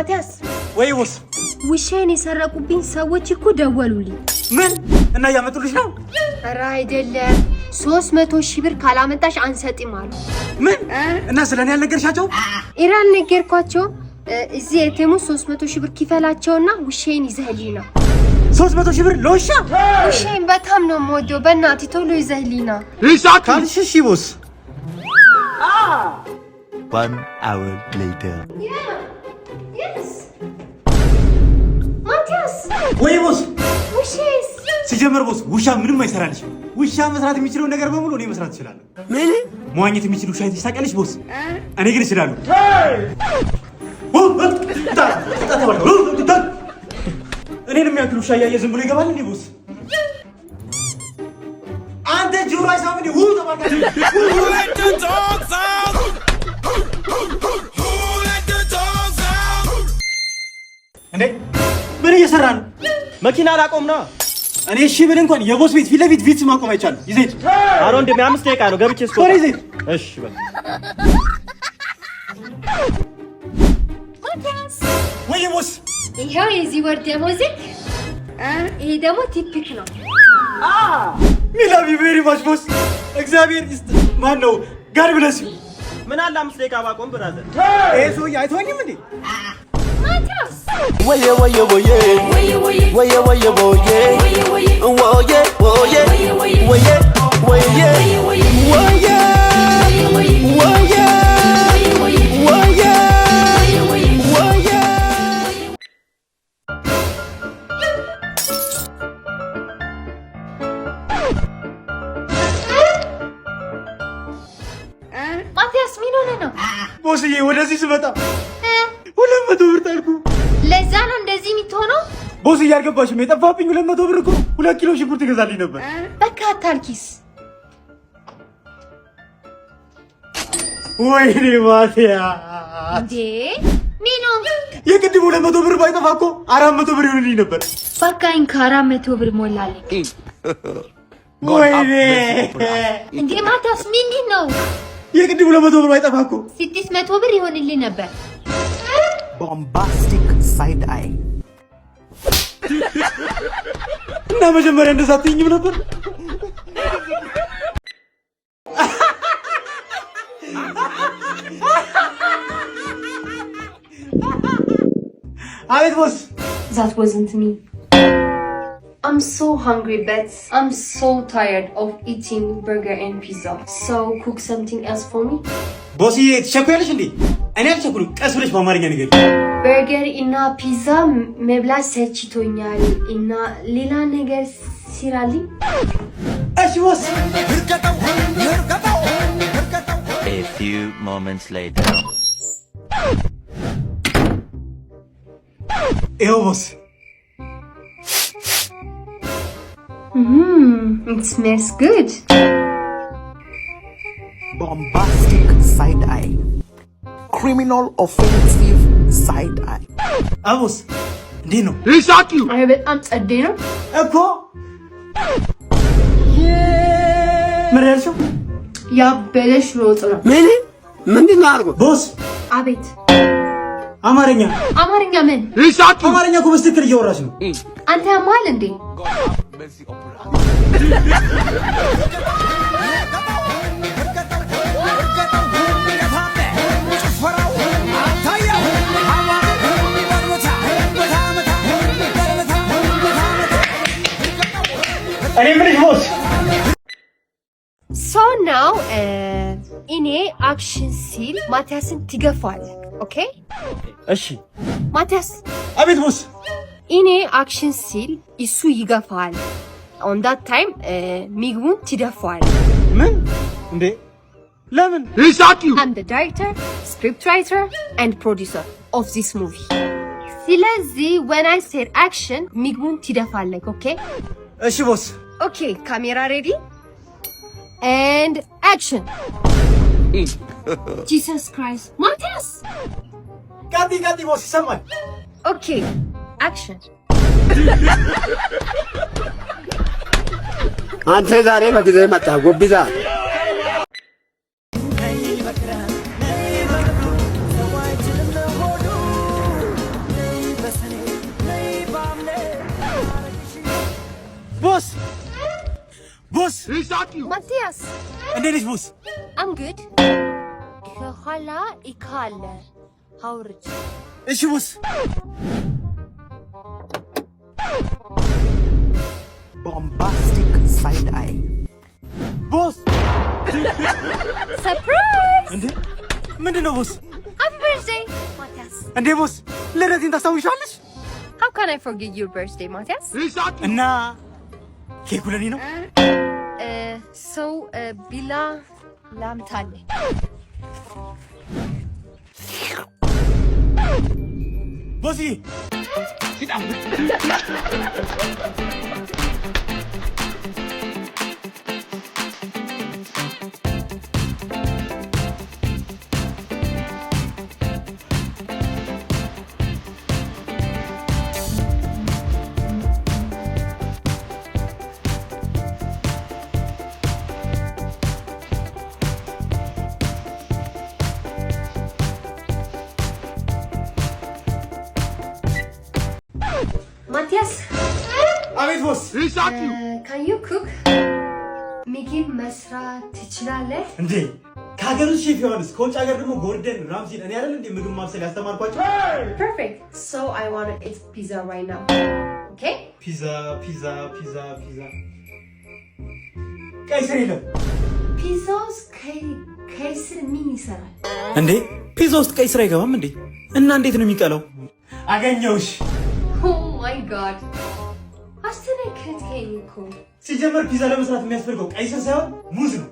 ማቲያስ ወይ ቦስ ውሻዬን የሰረቁብኝ ሰዎች እኮ ደወሉልኝ። ምን እና ያመጡልሽ ነው? ኧረ አይደለም 300,000 ብር ካላመጣሽ አንሰጥም አሉ። ምን እና ስለኔ ያልነገርሻቸው? ኢራን ነገርኳቸው። እዚህ ኤቲኤም 300,000 ብር ክፈላቸውና ውሻዬን ይዘህልኝ ነው። 300,000 ብር ለውሻ? ውሻዬን በጣም ነው የምወደው። በእናትህ ቶሎ ይዘህልኝ ነው። ካልሽ እሺ ቦስ። 1 hour later. Yes. ማቲያስ ወይ ቦስ ውሻዬስ? ሲጀመር ቦስ ውሻ ምንም አይሰራልሽ። ውሻ መስራት የሚችለው ነገር በሙሉ እኔ መስራት እችላለሁ። ምን? መዋኘት የሚችል ውሻ አይተሽ ታውቂያለሽ ቦስ? እኔ ግን እችላለሁ። እኔንም ያክል ውሻ እያየ ዝም ብሎ ይገባል እንዴ ቦስ? አንተ ጆሮ አይሰማም እንዴ? እንዴ ምን እየሰራ ነው? መኪና ላቆም ነው። እኔ እሺ ብል እንኳን የቦስ ቤት ፊት ለፊት ቪትስ ማቆም አይቻልም። ይዘት አሮ እንደም 5 ደቂቃ ነው ገብቼ እስኮ ይዘት። እሺ በል ማቲያስ ወይ ቦስ ይሄው የዚህ ወር ደሞዝ። ይሄ ደግሞ ቲፒክ ነው። ሚላቪ ቬሪ ማች ቦስ። እግዚአብሔር ይስጥ። ማን ነው ጋር ብለስ? ምን አለ 5 ደቂቃ ባቆም ብራዘር። ይሄ ሰውዬ አይተወኝም እንዴ? ማቲያስ ወየ ወየ ወየ ወየ ወየ ወየ ወየ ወየ ወየ ወየ ወየ ማቲያስ ምን ሆነ ነው? ቦስዬ ወደዚህ ስመጣ 200 ብር ጣልኩ። ለዛ ነው እንደዚህ የምትሆነው? ቦስዬ አልገባሽም? የጠፋብኝ 200 ብር እኮ 2 ኪሎ ሽንኩርት ይገዛልኝ ነበር። በቃ አታልኪስ። ወይኔ ማቲያ እንዴ ምን ነው? የቅድም 200 ብር ባይጠፋ እኮ 400 ብር ይሆንልኝ ነበር። በቃኝ ከ400 ብር ሞላለኝ። ወይኔ እንዴ ማቲያስ ምንድን ነው? የቅድም 200 ብር ባይጠፋ እኮ 600 ብር ይሆንልኝ ነበር። bombastic side eye. እና መጀመሪያ እንደዛ አትይኝም ነበር? አቤት ቦስ። That wasn't me. I'm so hungry, but I'm so tired of eating burger and pizza. So cook something else for me. ቦስዬ ትቸኩያለሽ እንዴ? እኔ አልቸኩልም። ቀስ ብለሽ በአማርኛ ንገሪኝ። በርገር እና ፒዛ መብላት ሰልችቶኛል እና ሌላ ነገር ሲራልኝ። እሺ ቦስ። A few moments later. ይኸው ቦስ። It smells good. Bombastic side eye. Criminal offensive side eye. አቦስ እንዴት ነው? አይ በጣም ጸዴ ነው እኮ። ምን ያልሽው? ያበለሽ ሮጥ ነው። ምንድን ነው አድርጎ? ቦስ አቤት። አማርኛ ምን? አማርኛ እኮ በስትክክል እያወራሽ ነው። አንተ ያማል እንዴ? እኔ ምንሽ ቦስ? So now እኔ አክሽን ሲል ማቲያስን ትገፋለህ። ኦኬ እሺ ማቲያስ። አቤት ቦስ። እኔ አክሽን ሲል እሱ ይገፋል። On that time ምግቡን ትደፋለህ። ምን እንዴ? ለምን? I'm the director, scriptwriter and producer of this movie. ስለዚህ when I said action ምግቡን ትደፋለህ። ኦኬ እሺ ቦስ። ኦኬ ካሜራ ሬዲ and action. Jesus Christ. ማቲያስ ቃጢ ቦስ ይሰማል። ኦኬ አክሽን። አንተ ዛሬ በጊዜ መጣ ጎብዛ። ቦስ ማቲያስ እንዴት ነሽ ቦስ? I'm good. ከኋላ ይካለ አውርድ። እሺ ቦስ። ቦምባስቲክ ሳይድ አይ ቦስ ሰርፕራይዝ! እንዴ ምንድነው ቦስ? Happy birthday, ማቲያስ! እንዴ ቦስ ልደቴን ታስታውሻለሽ? How can I forget your birthday, ማቲያስ? እና ኬኩ ለኔ ነው? ቢላ ላምታለ ቦስዬ ማቲያስ አቤት ቦስ። can you cook? ምግብ መስራት ትችላለህ? እንዴ ከሀገር ውስጥ ሼፍ ዮሐንስ ከውጭ ሀገር ደግሞ ጎርደን ራምዚን እኔ አይደል እንዴ ምግብ ማብሰል ያስተማርኳቸው? Perfect. So I want to eat pizza right now. Okay? ፒዛ ቀይ ስር የለም ፒዛ ውስጥ ቀይ ስር ምን ይሰራል? እንዴ ፒዛ ውስጥ ቀይ ስር አይገባም እንዴ? እና እንዴት ነው የሚቀለው? አገኘውሽ። Oh my god. አስተነከተኝ እኮ። ሲጀመር ፒዛ ለመስራት የሚያስፈልገው ቀይ ስር ሳይሆን ሙዝ ነው።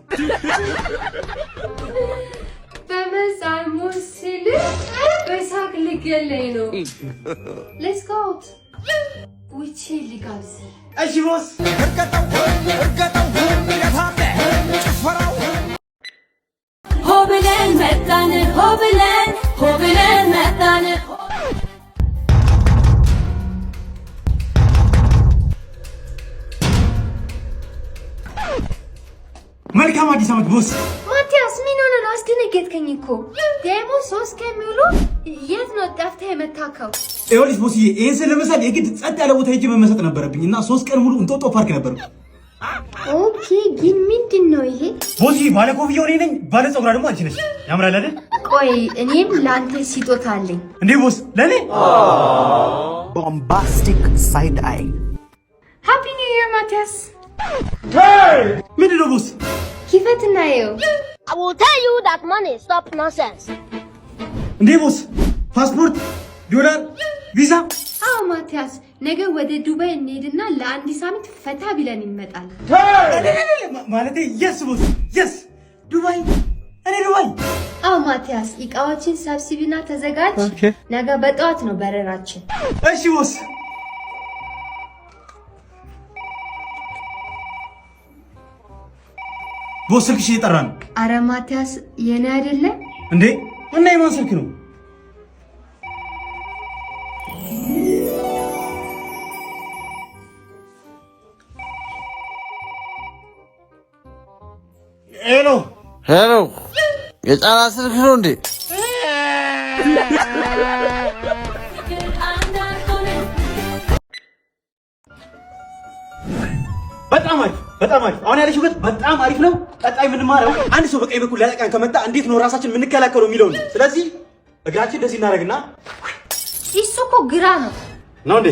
በመሳል ሙዝ ሲል በሳቅ ልገለኝ ነው። Let's go out. ውጪ ልጋብዝ። እሺ ቦስ። ሆ ብለን መጣን ሆ ብለን መጣን መልካም አዲስ ዓመት ቦስ። ማቲያስ ምን ሆነ ነው? አስደነገጥከኝ እኮ። ደግሞ 3 ቀን ሙሉ የት ነው ጠፍተህ የመታከው? ይኸውልሽ ቦስዬ ይሄን ስለመሳል የግድ ጸጥ ያለ ቦታ ሄጄ መመሰጥ ነበረብኝ እና 3 ቀን ሙሉ እንጦጦ ፓርክ ነበር። ኦኬ ግን ምንድን ነው ይሄ? ቦስዬ ባለ ኮፍያው እኔ ነኝ፣ ባለ ፀጉራ ደግሞ አንቺ ነሽ። ያምራል አይደል? ቆይ እኔም ለአንተ ስጦታ አለኝ። እንዴ ቦስ ለኔ? ቦምባስቲክ ሳይድ አይ ሃፒ ኒው ኢየር ማቲያስ። ምንድን ነው ቦስ? ክፈትና ይኸው። I will tell you that money stop nonsense. እንዴ ቦስ ፓስፖርት፣ ዶላር፣ ቪዛ? አዎ ማቲያስ፣ ነገ ወደ ዱባይ እንሄድና ለአንድ ሳምንት ፈታ ብለን እንመጣለን። ማለቴ የስ ቦስ የስ። ዱባይ? እኔ ዱባይ? አዎ ማቲያስ፣ እቃዎችን ሰብስቢና ተዘጋጅ። ነገ በጠዋት ነው በረራችን። እሺ ቦስ። ቦስ ስልክሽ እየጠራ ነው። አረ ማቲያስ የኔ አይደለም እንዴ? እና የማን ስልክ ነው? ሄሎ ሄሎ፣ የጫላ ስልክ ነው እንዴ? በጣም አሪፍ በጣም አሪፍ። አሁን ያለሽበት በጣም አሪፍ ነው። ቀጣይ የምንማረው አንድ ሰው በቀኝ በኩል ሊያጠቃን ከመጣ እንዴት ነው ራሳችን የምንከላከለው የሚለው ነው። ስለዚህ እግራችን እንደዚህ እናደርግና እሱ እኮ ግራ ነው እንዴ?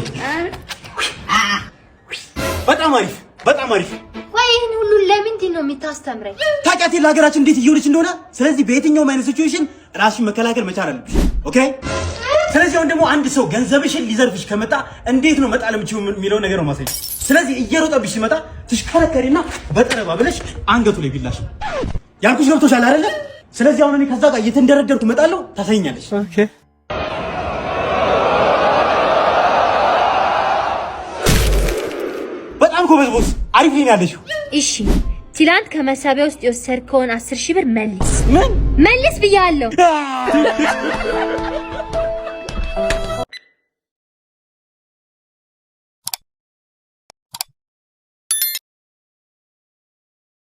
በጣም አሪፍ በጣም አሪፍ። ቆይ ይህን ሁሉ ለምንድን ነው የምታስተምረኝ? ታውቂያት ለሀገራችን እንዴት እየሆነች እንደሆነ። ስለዚህ በየትኛውም አይነት ሲቹዌሽን ራስሽን መከላከል መቻል አለብሽ። ኦኬ። ስለዚህ አሁን ደግሞ አንድ ሰው ገንዘብሽን ሊዘርፍሽ ከመጣ እንዴት ነው መጣል የምችይው የሚለው ነገር ነው ማሳየሽ። ስለዚህ እየሮጠብሽ ሲመጣ ትሽከረከሪና በጠረባ ብለሽ አንገቱ ላይ ቢላሽ ያልኩሽ ገብቶሻል አይደለ? ስለዚህ አሁን እኔ ከዛ ጋር እየተንደረደርኩ እመጣለሁ፣ ታሳይኛለሽ። ኦኬ። በጣም ጎበዝ ቦስ፣ አሪፍ ነው ያለሽው። እሺ ትላንት ከመሳቢያ ውስጥ የወሰድከውን 10,000 ብር መልስ። ምን መልስ ብያለሁ።